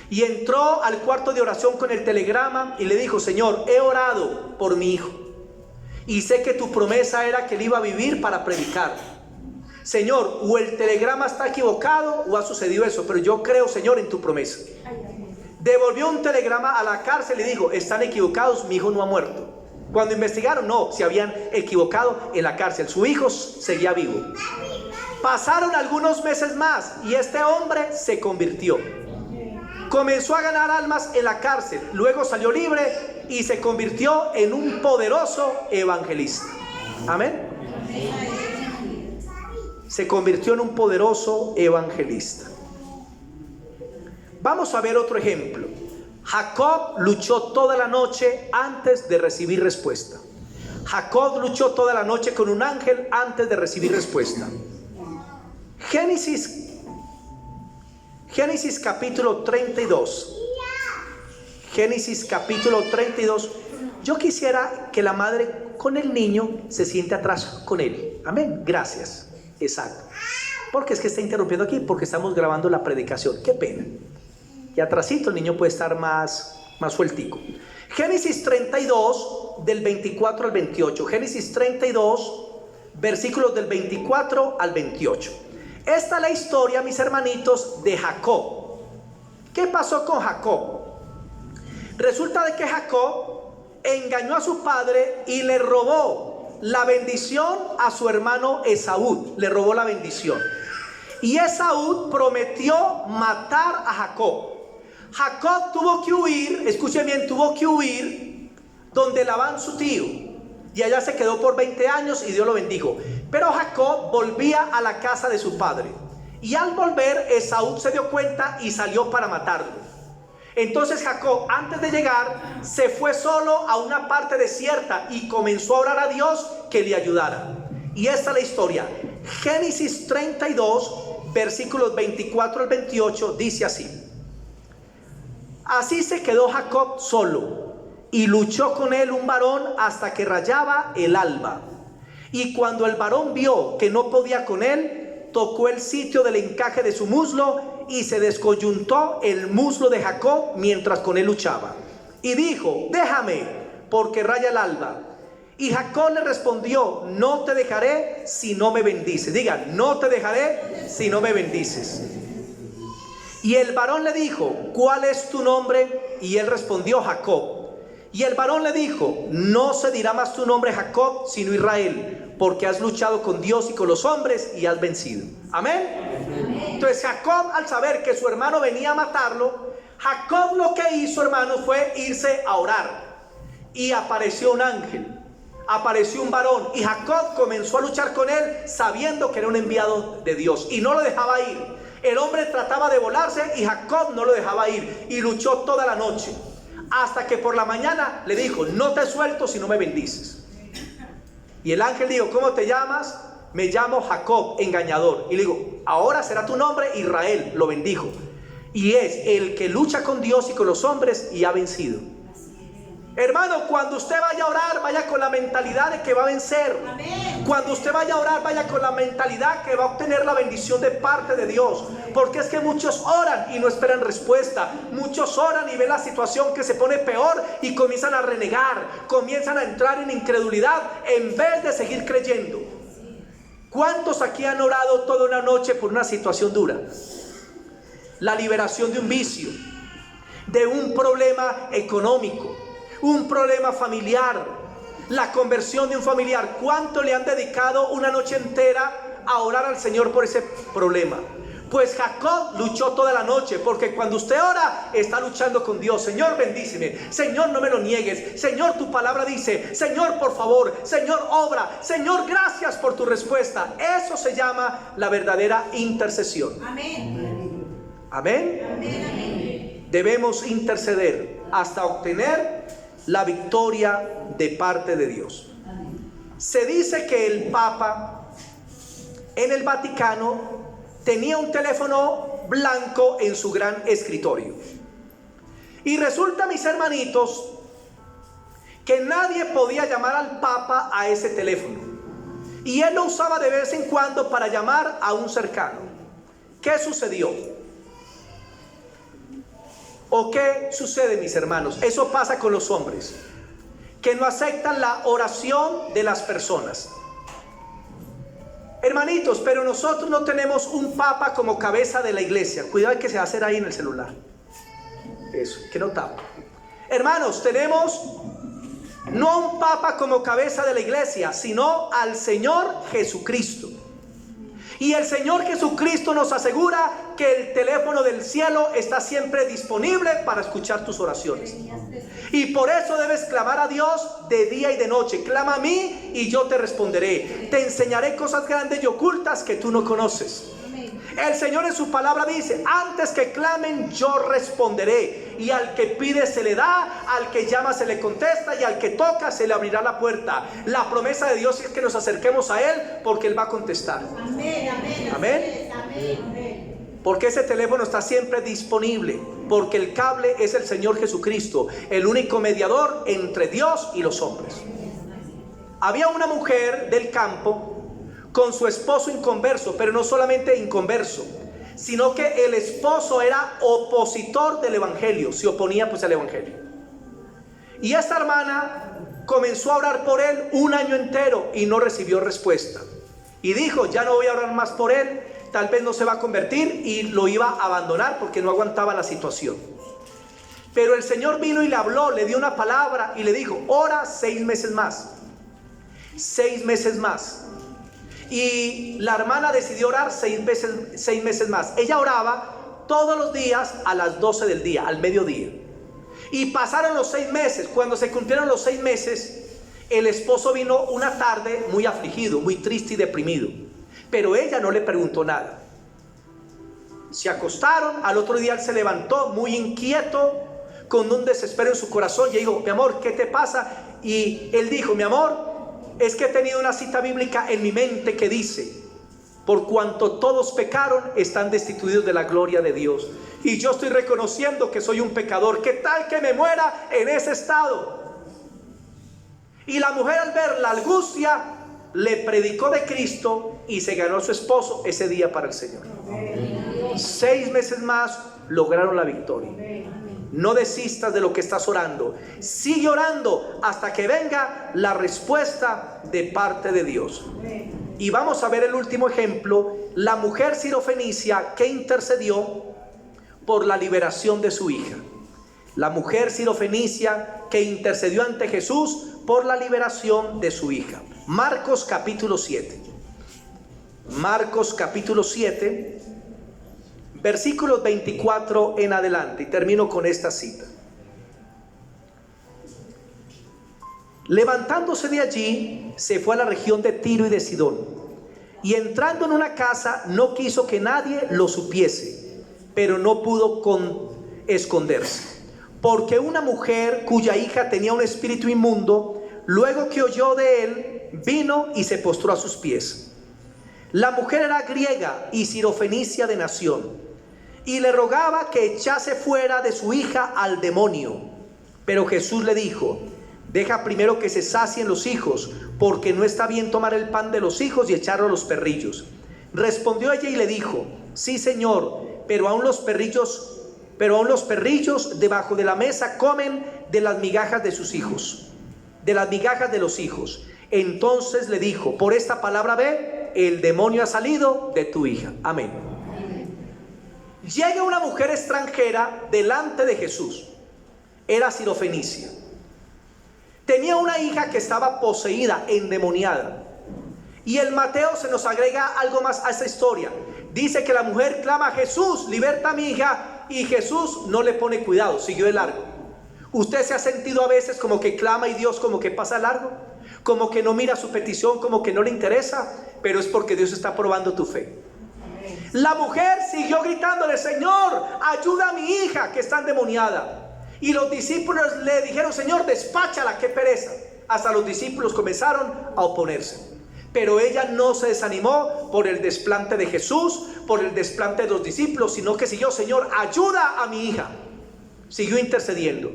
[SPEAKER 1] y entró al cuarto de oración con el telegrama y le dijo: Señor, he orado por mi hijo y sé que tu promesa era que él iba a vivir para predicar. Señor, o el telegrama está equivocado o ha sucedido eso, pero yo creo, Señor, en tu promesa. Devolvió un telegrama a la cárcel y dijo: están equivocados, mi hijo no ha muerto. Cuando investigaron, no, se habían equivocado en la cárcel, su hijo seguía vivo. Pasaron algunos meses más y este hombre se convirtió. Comenzó a ganar almas en la cárcel, luego salió libre y se convirtió en un poderoso evangelista. Amén. Se convirtió en un poderoso evangelista. Vamos a ver otro ejemplo. Jacob luchó toda la noche antes de recibir respuesta. Jacob luchó toda la noche con un ángel antes de recibir respuesta. Génesis capítulo 32. Génesis capítulo 32. Yo quisiera que la madre con el niño se siente atrás con él. Amén. Gracias. Exacto. Porque es que está interrumpiendo aquí, porque estamos grabando la predicación. Qué pena. Y atrasito el niño puede estar más sueltico. Génesis 32 del 24 al 28. Génesis 32 versículos del 24 al 28. Esta es la historia, mis hermanitos, de Jacob. ¿Qué pasó con Jacob? Resulta de que Jacob engañó a su padre y le robó la bendición a su hermano Esaú. Le robó la bendición. Y Esaú prometió matar a Jacob. Jacob tuvo que huir, escuchen bien, tuvo que huir donde Labán, su tío, y allá se quedó por 20 años y Dios lo bendijo. Pero Jacob volvía a la casa de su padre, y al volver Esaú se dio cuenta y salió para matarlo. Entonces Jacob, antes de llegar, se fue solo a una parte desierta y comenzó a orar a Dios que le ayudara. Y esta es la historia. Génesis 32 versículos 24 al 28 dice así: así se quedó Jacob solo, y luchó con él un varón hasta que rayaba el alba. Y cuando el varón vio que no podía con él, tocó el sitio del encaje de su muslo y se descoyuntó el muslo de Jacob mientras con él luchaba. Y dijo: déjame, porque raya el alba. Y Jacob le respondió: no te dejaré si no me bendices. Diga: no te dejaré si no me bendices. Y el varón le dijo: ¿cuál es tu nombre? Y él respondió: Jacob. Y el varón le dijo: no se dirá más tu nombre Jacob, sino Israel, porque has luchado con Dios y con los hombres y has vencido. Amén. Entonces Jacob, al saber que su hermano venía a matarlo, Jacob lo que hizo, hermanos, fue irse a orar. Y apareció un ángel, apareció un varón, y Jacob comenzó a luchar con él, sabiendo que era un enviado de Dios, y no lo dejaba ir. El hombre trataba de volarse y Jacob no lo dejaba ir, y luchó toda la noche, hasta que por la mañana le dijo: no te suelto si no me bendices. Y el ángel dijo: ¿cómo te llamas? Me llamo Jacob, engañador. Y le digo: ahora será tu nombre Israel. Lo bendijo. Y es el que lucha con Dios y con los hombres y ha vencido. Hermano, cuando usted vaya a orar, vaya con la mentalidad de que va a vencer. Amén. Cuando usted vaya a orar, vaya con la mentalidad que va a obtener la bendición de parte de Dios. Porque es que muchos oran y no esperan respuesta. Muchos oran y ven la situación que se pone peor y comienzan a renegar, comienzan a entrar en incredulidad en vez de seguir creyendo. ¿Cuántos aquí han orado toda una noche por una situación dura? La liberación de un vicio, de un problema económico, un problema familiar, la conversión de un familiar. ¿Cuánto le han dedicado una noche entera a orar al Señor por ese problema? Pues Jacob luchó toda la noche, porque cuando usted ora, está luchando con Dios. Señor, bendíceme. Señor, no me lo niegues. Señor, tu palabra dice. Señor, por favor. Señor, obra. Señor, gracias por tu respuesta. Eso se llama la verdadera intercesión. Amén. Amén. Amén. Amén. Debemos interceder hasta obtener la victoria de parte de Dios. Se dice que el Papa en el Vaticano tenía un teléfono blanco en su gran escritorio. Y resulta, mis hermanitos, que nadie podía llamar al Papa a ese teléfono. Y él lo usaba de vez en cuando para llamar a un cercano. ¿Qué sucedió? ¿O qué sucede, mis hermanos? Eso pasa con los hombres, que no aceptan la oración de las personas. Hermanitos, pero nosotros no tenemos un papa como cabeza de la iglesia. Cuidado que se va a hacer ahí en el celular. Eso, que no tapa. Hermanos, tenemos no un papa como cabeza de la iglesia, sino al Señor Jesucristo. Y el Señor Jesucristo nos asegura que el teléfono del cielo está siempre disponible para escuchar tus oraciones. Y por eso debes clamar a Dios de día y de noche. Clama a mí y yo te responderé. Te enseñaré cosas grandes y ocultas que tú no conoces. El Señor en su palabra dice: antes que clamen yo responderé. Y al que pide se le da, al que llama se le contesta, y al que toca se le abrirá la puerta. La promesa de Dios es que nos acerquemos a Él, porque Él va a contestar. Amén, amén, amén, amén. Porque ese teléfono está siempre disponible, porque el cable es el Señor Jesucristo, el único mediador entre Dios y los hombres. Había una mujer del campo con su esposo inconverso, pero no solamente inconverso, sino que el esposo era opositor del evangelio, se oponía pues al evangelio. Y esta hermana comenzó a orar por él un año entero y no recibió respuesta. Y dijo: ya no voy a orar más por él, tal vez no se va a convertir, y lo iba a abandonar porque no aguantaba la situación. Pero el Señor vino y le habló, le dio una palabra y le dijo: ora 6 meses más. 6 meses más. Y la hermana decidió orar 6 meses más. Ella oraba todos los días a las 12 del día, al mediodía. Y pasaron los 6 meses. Cuando se cumplieron los 6 meses, el esposo vino una tarde muy afligido, muy triste y deprimido. Pero ella no le preguntó nada. Se acostaron, al otro día él se levantó muy inquieto, con un desespero en su corazón, y dijo: mi amor, ¿qué te pasa? Y él dijo: mi amor, es que he tenido una cita bíblica en mi mente que dice: por cuanto todos pecaron, están destituidos de la gloria de Dios. Y yo estoy reconociendo que soy un pecador. ¿Qué tal que me muera en ese estado? Y la mujer, al ver la angustia, le predicó de Cristo y se ganó a su esposo ese día para el Señor. 6 meses más lograron la victoria. No desistas de lo que estás orando. Sigue orando hasta que venga la respuesta de parte de Dios. Y vamos a ver el último ejemplo, la mujer sirofenicia que intercedió por la liberación de su hija. La mujer sirofenicia que intercedió ante Jesús por la liberación de su hija. Marcos capítulo 7. Marcos capítulo 7, versículos 24 en adelante. Y termino con esta cita. Levantándose de allí, se fue a la región de Tiro y de Sidón. Y entrando en una casa, no quiso que nadie lo supiese, pero no pudo esconderse. Porque una mujer cuya hija tenía un espíritu inmundo, luego que oyó de él, vino y se postró a sus pies. La mujer era griega y sirofenicia de nación, y le rogaba que echase fuera de su hija al demonio. Pero Jesús le dijo: deja primero que se sacien los hijos, porque no está bien tomar el pan de los hijos y echarlo a los perrillos. Respondió ella y le dijo: sí, Señor, pero aún los perrillos debajo de la mesa comen de las migajas de sus hijos, de las migajas de los hijos. Entonces le dijo: por esta palabra ve, el demonio ha salido de tu hija. Amén. Llega una mujer extranjera delante de Jesús. Era sirofenicia. Tenía una hija que estaba poseída, endemoniada. Y en Mateo se nos agrega algo más a esta historia. Dice que la mujer clama a Jesús: liberta a mi hija. Y Jesús no le pone cuidado, siguió de largo. ¿Usted se ha sentido a veces como que clama y Dios como que pasa largo? Como que no mira su petición, como que no le interesa. Pero es porque Dios está probando tu fe. La mujer siguió gritándole: Señor, ayuda a mi hija que está endemoniada. Y los discípulos le dijeron: Señor, despáchala, qué pereza. Hasta los discípulos comenzaron a oponerse. Pero ella no se desanimó por el desplante de Jesús, por el desplante de los discípulos, sino que siguió: Señor, ayuda a mi hija. Siguió intercediendo.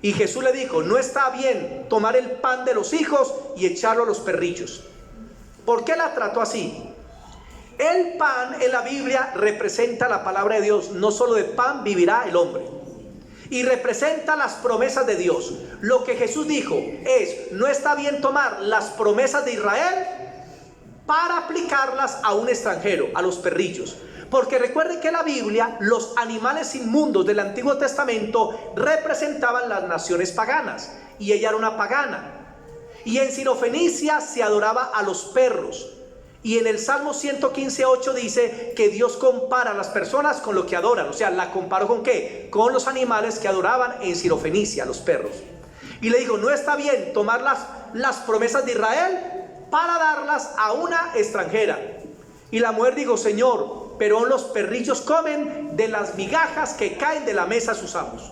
[SPEAKER 1] Y Jesús le dijo: no está bien tomar el pan de los hijos y echarlo a los perrillos. ¿Por qué la trató así? El pan en la Biblia representa la palabra de Dios. No solo de pan vivirá el hombre. Y representa las promesas de Dios. Lo que Jesús dijo es: no está bien tomar las promesas de Israel para aplicarlas a un extranjero, a los perrillos. Porque recuerden que en la Biblia los animales inmundos del Antiguo Testamento representaban las naciones paganas, y ella era una pagana. Y en Sirofenicia se adoraba a los perros. Y en el Salmo 115:8 dice que Dios compara a las personas con lo que adoran. O sea, la comparó ¿con qué? Con los animales que adoraban en Sirofenicia, los perros. Y le dijo: no está bien tomar las promesas de Israel para darlas a una extranjera. Y la mujer dijo: Señor, pero los perrillos comen de las migajas que caen de la mesa de sus amos.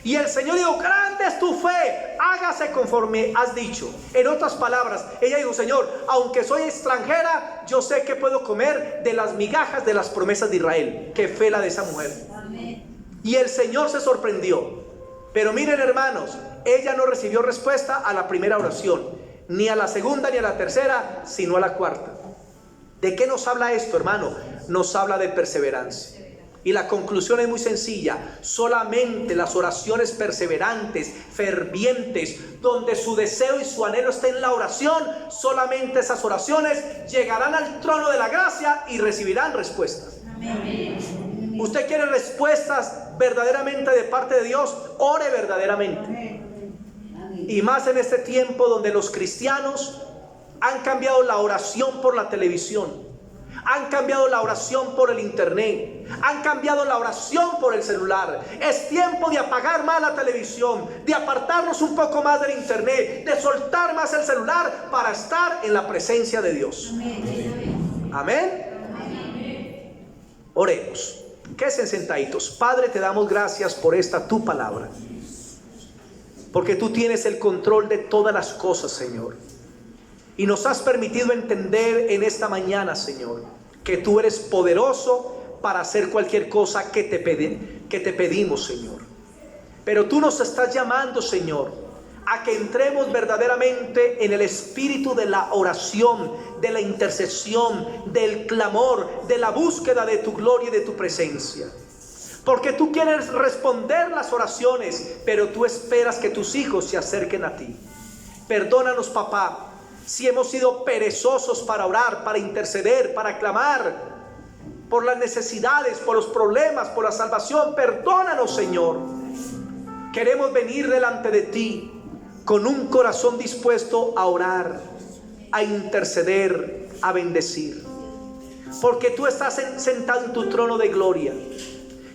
[SPEAKER 1] Y el Señor dijo: grande es tu fe, hágase conforme has dicho. En otras palabras, ella dijo: Señor, aunque soy extranjera, yo sé que puedo comer de las migajas de las promesas de Israel. Qué fe la de esa mujer. Amén. Y el Señor se sorprendió. Pero miren, hermanos, ella no recibió respuesta a la primera oración, ni a la segunda ni a la tercera, sino a la cuarta. ¿De qué nos habla esto, hermano? Nos habla de perseverancia. Y la conclusión es muy sencilla: solamente las oraciones perseverantes, fervientes, donde su deseo y su anhelo está en la oración, solamente esas oraciones llegarán al trono de la gracia y recibirán respuestas. Amén. ¿Usted quiere respuestas verdaderamente de parte de Dios? Ore verdaderamente. Amén. Y más en este tiempo donde los cristianos han cambiado la oración por la televisión, han cambiado la oración por el internet, han cambiado la oración por el celular. Es tiempo de apagar más la televisión, de apartarnos un poco más del internet, de soltar más el celular para estar en la presencia de Dios. Amén. Amén. Oremos. Quédense sentaditos. Padre, te damos gracias por esta tu palabra, porque tú tienes el control de todas las cosas, Señor. Y nos has permitido entender en esta mañana, Señor, que tú eres poderoso para hacer cualquier cosa que te pedimos, Señor. Pero tú nos estás llamando, Señor, a que entremos verdaderamente en el espíritu de la oración, de la intercesión, del clamor, de la búsqueda de tu gloria y de tu presencia. Porque tú quieres responder las oraciones, pero tú esperas que tus hijos se acerquen a ti. Perdónanos, papá, si hemos sido perezosos para orar, para interceder, para clamar por las necesidades, por los problemas, por la salvación. Perdónanos, Señor. Queremos venir delante de ti con un corazón dispuesto a orar, a interceder, a bendecir. Porque tú estás sentado en tu trono de gloria.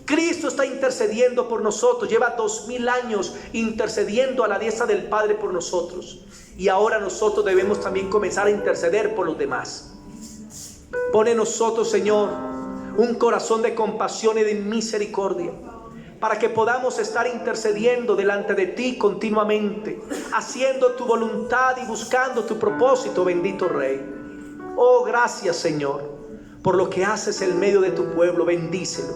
[SPEAKER 1] Cristo está intercediendo por nosotros. Lleva 2000 años intercediendo a la diestra del Padre por nosotros. Y ahora nosotros debemos también comenzar a interceder por los demás. Pone en nosotros, Señor, un corazón de compasión y de misericordia, para que podamos estar intercediendo delante de ti continuamente, haciendo tu voluntad y buscando tu propósito, bendito Rey. Oh, gracias, Señor, por lo que haces en medio de tu pueblo. Bendícelo.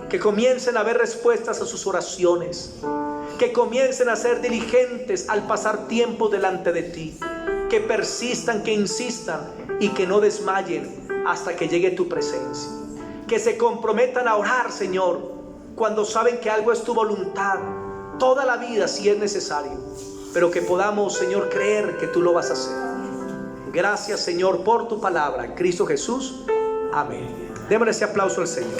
[SPEAKER 1] Que comiencen a haber respuestas a sus oraciones, que comiencen a ser diligentes al pasar tiempo delante de ti, que persistan, que insistan y que no desmayen hasta que llegue tu presencia. Que se comprometan a orar, Señor, cuando saben que algo es tu voluntad, toda la vida si es necesario, pero que podamos, Señor, creer que tú lo vas a hacer. Gracias, Señor, por tu palabra, en Cristo Jesús. Amén. Démosle ese aplauso al Señor.